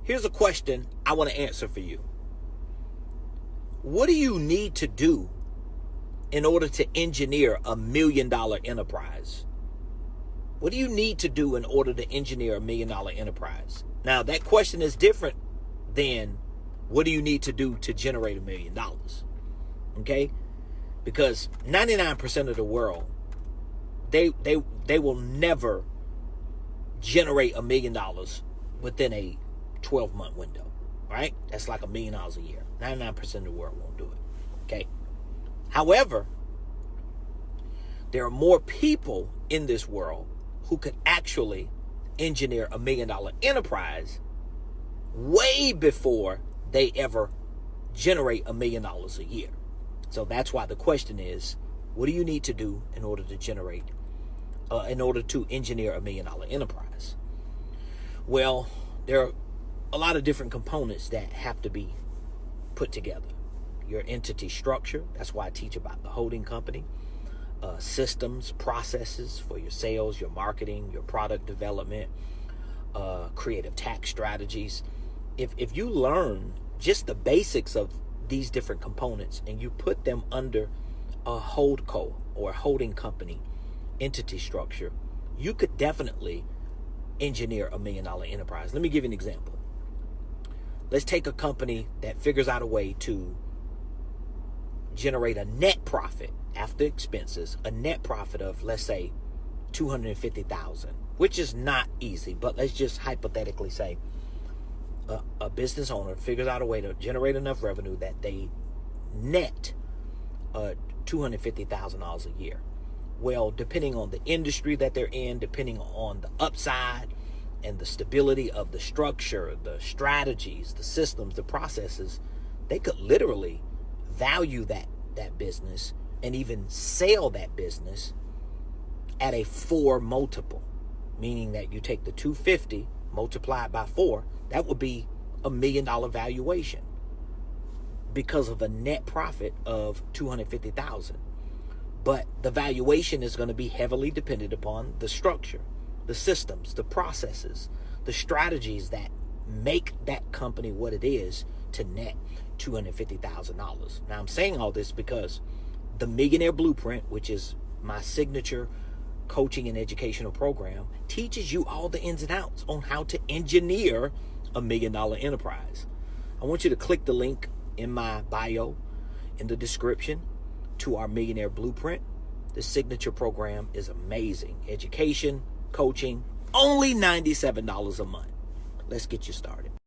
Here's a question I want to answer for you. What do you need to do in order to engineer $1 million enterprise? What do you need to do in order to engineer $1 million enterprise? Now, that question is different than what do you need to do to generate $1 million? Okay? Because 99% of the world, they will never generate $1 million within a 12-month window, right? That's like $1 million a year. 99% of the world won't do it, okay? However, there are more people in this world who could actually engineer $1 million enterprise way before they ever generate $1 million a year. So that's why the question is, what do you need to do in order to engineer $1 million enterprise? Well, there are a lot of different components that have to be put together. Your entity structure, that's why I teach about the holding company, systems, processes for your sales, your marketing, your product development, creative tax strategies. If you learn just the basics of these different components and you put them under a holdco or holding company entity structure, you could definitely engineer $1 million enterprise. Let me give you an example. Let's take a company that figures out a way to generate a net profit after expenses, a net profit of, let's say, $250,000, which is not easy, but let's just hypothetically say a business owner figures out a way to generate enough revenue that they net $250,000 a year. Well, depending on the industry that they're in, depending on the upside and the stability of the structure, the strategies, the systems, the processes, they could literally value that business and even sell that business at a 4 multiple, meaning that you take the 250 multiplied by 4, that would be $1 million valuation because of a net profit of $250,000. But the valuation is going to be heavily dependent upon the structure, the systems, the processes, the strategies that make that company what it is to net $250,000. Now, I'm saying all this because the Millionaire Blueprint, which is my signature coaching and educational program, teaches you all the ins and outs on how to engineer $1 million enterprise. I want you to click the link in my bio in the description to our Millionaire Blueprint. The signature program is amazing. Education, coaching, only $97 a month. Let's get you started.